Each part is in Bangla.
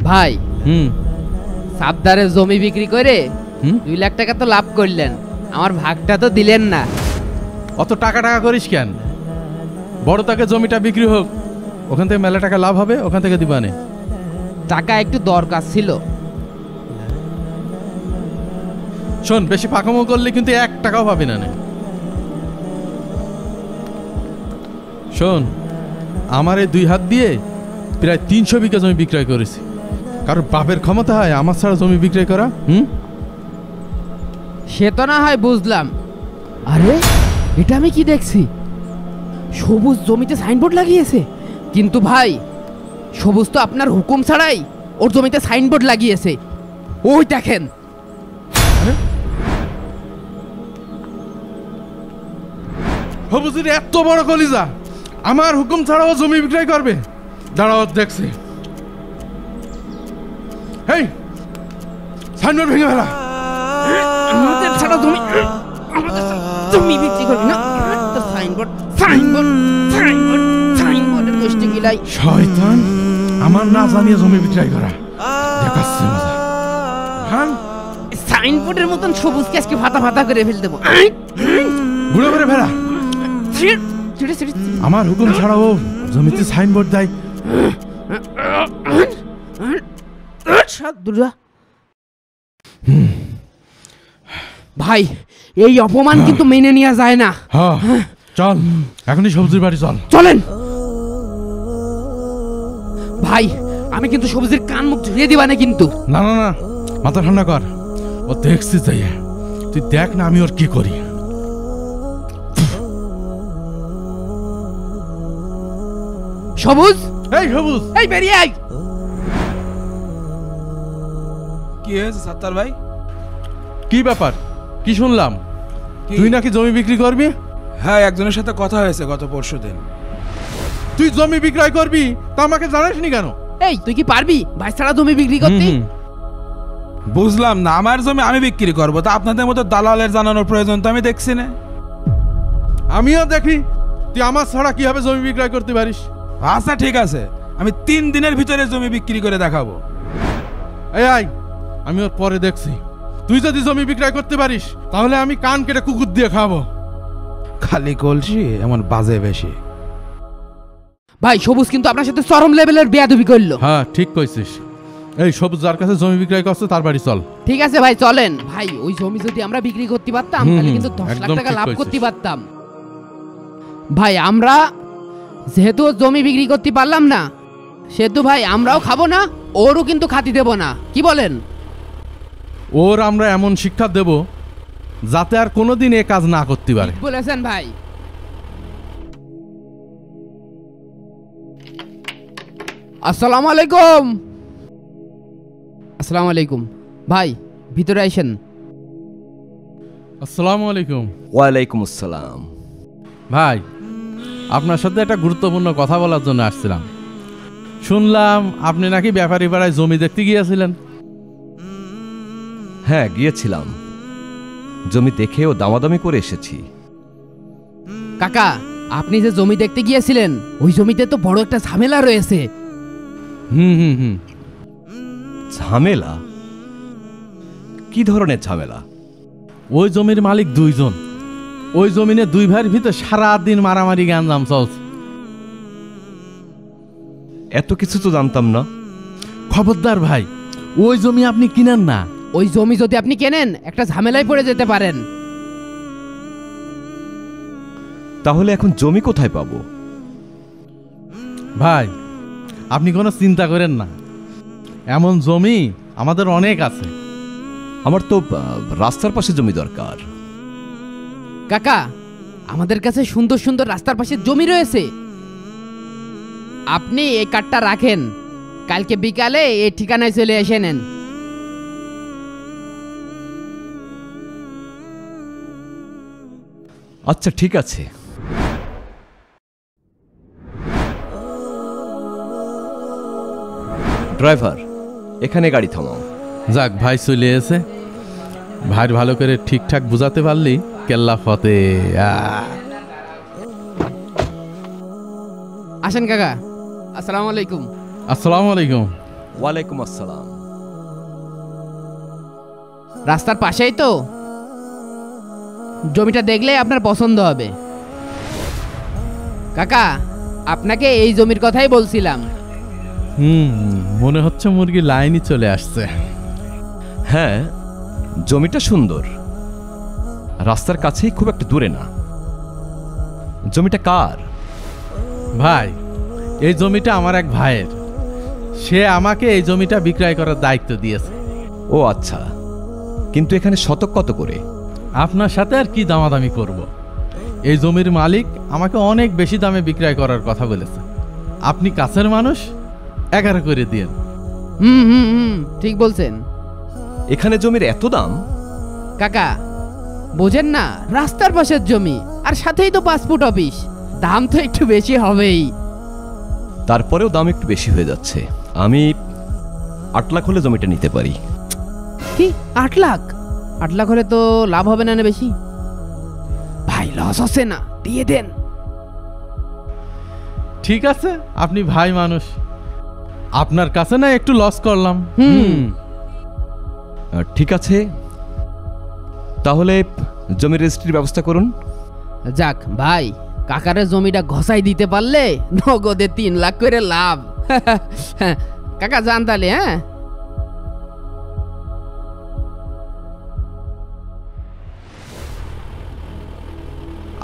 ভাই সাবদারে জমি বিক্রি করে 2 লাখ টাকা তো লাভ করলেন, আমার ভাগটা তো দিলেন না। অত টাকা টাকা করিস কেন? বড় তাকে জমিটা বিক্রি হোক, ওখান থেকে মেলা টাকা লাভ হবে, ওখান থেকে দিবানে। টাকা একটু দরকার ছিল। শোন, বেশি ফাঁকামো করলে কিন্তু 1 টাকাও পাবি না। শোন, আমার এই 2 হাত দিয়ে প্রায় 300 বিঘা জমি বিক্রয় করেছি। কারোর বাপের ক্ষমতা হয় আমার ছাড়া জমি বিক্রয় করা? সে তো না হয় বুঝলাম। আরে এটা আমি কি দেখছি, সবুজ জমিতে সাইনবোর্ড লাগিয়েছে। কিন্তু ভাই, সবুজ তো আপনার হুকুম ছাড়াই ওর জমিতে সাইনবোর্ড লাগিয়েছে। ওই দেখেন। সবুজের এত বড় কলিজা, আমার হুকুম ছাড়াও জমি বিক্রয় করবে? দাঁড়াও দেখছি। হেই, সাইনবোর্ড ভেঙে ফেলা। আমাদের ছাড়া জমি, আমাদের জমি বিক্রি করবি না? সাইনবোর্ড সাইনবোর্ড সাইনবোর্ড সাইনবোর্ডের গোষ্ঠী গিলাই। শয়তান, আমার না জানিয়ে জমি বিক্রয় করা দেখাচ্ছে মজা। হ্যাঁ, সাইনবোর্ডের মতন সবুজকে আজকে ফাটা ফাটা করে ফেল দেবো। গুঁড়ো করে ফেলা। আমার হুকুম ছাড়াও জমিতে সাইনবোর্ড দেয়। ভাই, এই অপমান কিন্তু মেনে নেওয়া যায় না। চল, এখনই সবজির বাড়ি চল। চলেন ভাই, আমি কিন্তু সবজির কান মুখ ধুয়ে দিবা না কিন্তু। না না না, মাথা ঠান্ডা কর। ও দেখছিস যাই, তুই দেখ না আমি ওর কি করি। সবুজ, এই সবুজ, এই বেরিয়ে আয়। কি হয়েছে সাত্তার ভাই? কি ব্যাপার? কি শুনলাম তুই নাকি জমি বিক্রি করবি? হ্যাঁ, একজনের সাথে কথা হয়েছে গত পরশুদিন। তুই জমি বিক্রয় করবি তা আমাকে জানাসনি কেন? এই, তুই কি পারবি ভাই ছাড়া জমি বিক্রি করতে? বুঝলাম না, আমার জমি আমি বিক্রি করবো, তা আপনাদের মতো দালালের জানানোর প্রয়োজন তো আমি দেখছি না। আমিও দেখি তুই আমার ছাড়া কিভাবে জমি বিক্রয় করতে পারিস। আচ্ছা ঠিক আছে, আমি 3 দিনের ভিতরে জমি বিক্রি করে দেখাবো। এই আয়, আমি ওর পরে দেখছি। তুই যদি জমি বিক্রয় করতে পারিস তাহলে আমি কান কেটে কুকুর দিয়ে খাবো। খালি কলসি এমন বাজে বেশি। ভাই, সবুজ কিন্তু আপনার সাথে চরম লেভেলের বেয়াদবি করলো। হ্যাঁ, ঠিক কইছিস। এই সবুজ যার কাছে জমি বিক্রয় করছে তার বাড়ি চল। ঠিক আছে ভাই, চলেন। ভাই, ওই জমি যদি আমরা বিক্রি করতে পারতাম তাহলে কিন্তু 10 লাখ টাকা লাভ করতে পারতাম। ভাই, আমরা যেহেতু জমি বিক্রি করতে পারলাম না, সেহেতু ভাই আমরাও খাবো না, ওরও কিন্তু খাতি দেব না। কি বলেন? ওর আমরা এমন শিক্ষা দেব যাতে আর কোনোদিন এ কাজ না করতে পারে। বলেছেন ভাই। আসসালামু আলাইকুম। আসসালামু আলাইকুম। ভাই, ভিতরে আইসেন। আসসালামু আলাইকুম। ওয়ালাইকুম আসসালাম। ভাই, আপনার সাথে একটা গুরুত্বপূর্ণ কথা বলার জন্য আসছিলাম। শুনলাম আপনি নাকি ব্যাপারী পাড়ায় জমি দেখতে গিয়েছিলেন। হ্যাঁ, গিয়েছিলাম। জমি দেখেও দামাদামি করে এসেছি। কাকা, আপনি যে জমি দেখতে গিয়েছিলেন ওই জমিতে তো বড় একটা ঝামেলা রয়েছে। ঝামেলা? কি ধরনের ঝামেলা? ওই জমির মালিক 2 জন। ওই জমিনে 2 ভাইয়ের ভিতরে সারাদিন মারামারি গাঞ্জাম চলছে। এত কিছু তো জানতাম না। খবরদার ভাই, ওই জমি আপনি কিনেন না। ওই জমি যদি আপনি কেনেন একটা ঝামেলায় পড়ে যেতে পারেন। তাহলে এখন জমি কোথায় পাবো? ভাই, আপনি কোনো চিন্তা করেন না, এমন জমি আমাদের অনেক আছে। আমার তো রাস্তার পাশে জমি দরকার। কাকা, আমাদের কাছে সুন্দর সুন্দর রাস্তার পাশে জমি রয়েছে। আপনি এই কার্ডটা রাখেন, কালকে বিকালে এই ঠিকানায় চলে এসে নেন। আচ্ছা ঠিক আছে। ড্রাইভার, এখানে গাড়ি থামাও। যাক, ভাই চলে এসে। ভাই ভালো করে ঠিকঠাক বুঝাতে পারলি কেল্লা ফতে। আসেন কাকা। আসসালামু আলাইকুম। আসসালামু আলাইকুম। ওয়ালাইকুম আসসালাম। রাস্তার পাশেই তো, জমিটা দেখলে আপনার পছন্দ হবে। কাকা, আপনাকে এই জমির কথাই বলছিলাম। মনে হচ্ছে মুরগি লাইনই চলে আসছে। হ্যাঁ, জমিটা সুন্দর, রাস্তার কাছেই, খুব একটা দূরে না। জমিটা কার? ভাই, এই জমিটা আমার এক ভাইয়ের। সে আমাকে এই জমিটা বিক্রয় করার দায়িত্ব দিয়েছে। ও আচ্ছা, কিন্তু এখানে শতক কত করে? আপনার সাথে আর কি দামাদামি করব। এই জমির মালিক আমাকে অনেক বেশি দামে বিক্রয় করার কথা বলেছে। আপনি কাছের মানুষ, 11 করে দিন। ঠিক বলছেন। এখানে জমির এত দাম? কাকা, বোঝেন না, রাস্তার পাশের জমি, আর সাথেই তো পাসপোর্ট অফিস, দাম তো একটু বেশি হবেই। তারপরেও দাম একটু বেশি হয়ে যাচ্ছে। আমি 8 লাখ হলে জমিটা নিতে পারি। কি 8 লাখ? 8 লাখ হলে তো লাভ হবে না বেশি? ভাই, লস হচ্ছে না, দিয়ে দেন। ঠিক আছে, আপনি ভাই মানুষ, আপনার কাছে না একটু লস করলাম। ঠিক আছে, তাহলে জমির রেজিস্ট্রির ব্যবস্থা করুন। যাক ভাই, কাকারের জমিটা ঘষাই দিতে পারলে নগদে 3 লাখ করে লাভ। কাকা যান তাহলে। হ্যাঁ,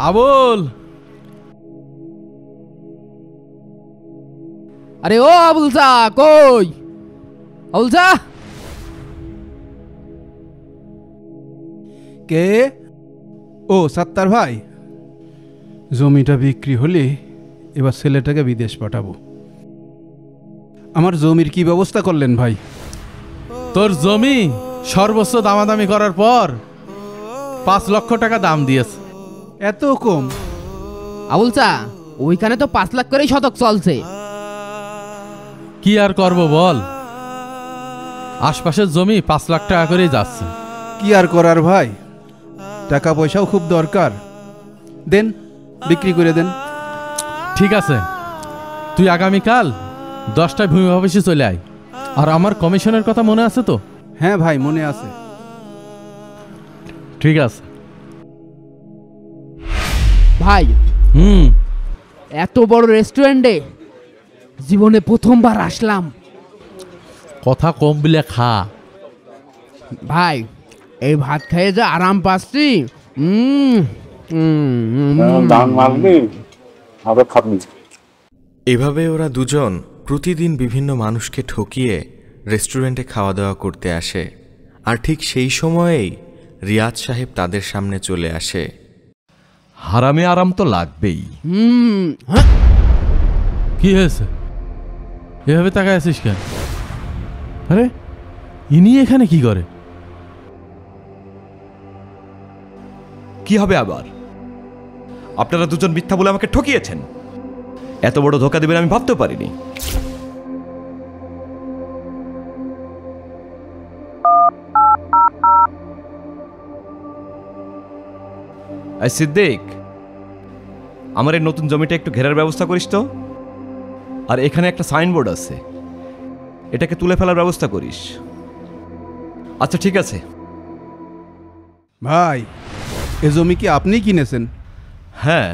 আবুল, আরে ও আবুল চা, কই আবুল চা? কে? ও সাত্তার ভাই, জমিটা বিক্রি হলে এবার ছেলেটাকে বিদেশ পাঠাবো। আমার জমির কি ব্যবস্থা করলেন ভাই? তোর জমি সর্বোচ্চ দামাদামি করার পর 5 লক্ষ টাকা দাম দিয়েছে। এত কম? আবুল চা, ওইখানে তো 5 লাখ করেই শতক চলছে। কি আর করব বল, আশপাশের জমি 5 লাখ টাকা করেই যাচ্ছে। কি আর করার ভাই, টাকা পয়সাও খুব দরকার। দেন, বিক্রি করে দেন। ঠিক আছে, তুই আগামীকাল 10টায় ভূমি অফিসে চলে আয়। আর আমার কমিশনের কথা মনে আছে তো? হ্যাঁ ভাই, মনে আছে। ঠিক আছে ভাই, এত বড় রেস্টুরেন্টে জীবনে প্রথমবার আসলাম। কথা কম বিলে খা। ভাই, এই ভাত খেয়ে যা আরাম পাচ্ছি। এভাবে ওরা দুজন প্রতিদিন বিভিন্ন মানুষকে ঠকিয়ে রেস্টুরেন্টে খাওয়া দাওয়া করতে আসে। আর ঠিক সেই সময়েই রিয়াদ সাহেব তাদের সামনে চলে আসে। হারামে আরাম তো লাগবেই। কি হয়েছে? এভাবে তাকায় আছিস কেন? আরে, ইনি এখানে কি করে? কি হবে আবার? আপনারা দুজন মিথ্যা বলে আমাকে ঠকিয়েছেন। এত বড় ধোকা দেবেন আমি ভাবতেও পারিনি। এই সিদ্দিক, আমার এই নতুন জমিটা একটু ঘেরার ব্যবস্থা করিস তো। আর এখানে একটা সাইনবোর্ড আছে, এটাকে তুলে ফেলার ব্যবস্থা করিস। আচ্ছা ঠিক আছে। ভাই, এ জমি কি আপনি কিনেছেন? হ্যাঁ,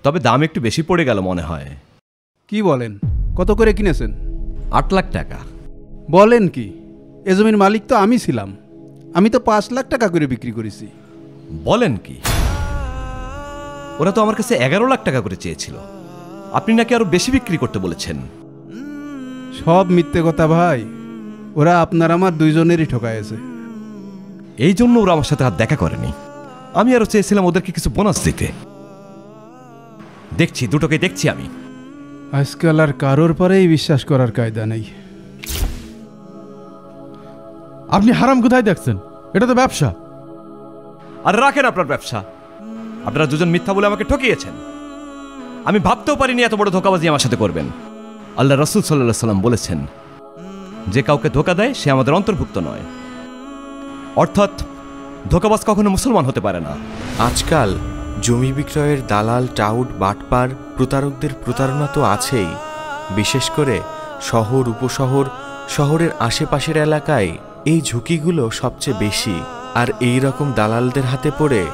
তবে দাম একটু বেশি পড়ে গেল মনে হয়। কি বলেন? কত করে কিনেছেন? 8 লাখ টাকা। বলেন কি, এ জমির মালিক তো আমি ছিলাম। আমি তো 5 লাখ টাকা করে বিক্রি করেছি। বলেন কি? ওরা তো আমার কাছে 11 লাখ টাকা করে চেয়েছিল। আপনি নাকি আরো বেশি বিক্রি করতে বলেছেন। সব মিথ্যে কথা ভাই, ওরা আপনার আমার দুইজনেরই ঠকাইছে। এই জন্য ওরা আমার সাথে আর দেখা করেনি। আমি আরো চেয়েছিলাম ওদেরকে কিছু বোনাস দিতে। দেখছি, দুটোকে দেখছি আমি। আজকাল আর কারোর পরেই বিশ্বাস করার কায়দা নেই। আপনি হারাম কোথায় দেখছেন? এটা তো ব্যবসা। আর রাখেন আপনার ব্যবসা। আপনারা দুজন মিথ্যা বলে আমাকে ঠকিয়েছেন। আমি ভাবতেও পারিনি এত বড় ধোঁকাবাজি আমার সাথে করবেন। আল্লাহ রাসূল সাল্লাল্লাহু আলাইহি সাল্লাম বলেছেন, যে কাউকে ধোঁকা দেয় সে আমাদের অন্তর্ভুক্ত নয়। অর্থাৎ ধোঁকাবাজ কখনো মুসলমান হতে পারে না। আজকাল জমি বিক্রয়ের দালাল, টাউট, বাটপার, প্রতারকদের প্রতারণা তো আছেই। বিশেষ করে শহর, উপশহর শহরের আশেপাশের এলাকায় এই ঝুঁকিগুলো সবচেয়ে বেশি। আর এই রকম দালালদের হাতে পড়ে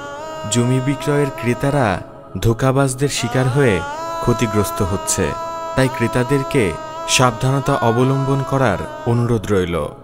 জমি বিক্রয়ের ক্রেতারা ধোঁকাবাজদের শিকার হয়ে ক্ষতিগ্রস্ত হচ্ছে। তাই ক্রেতাদেরকে সাবধানতা অবলম্বন করার অনুরোধ রইল।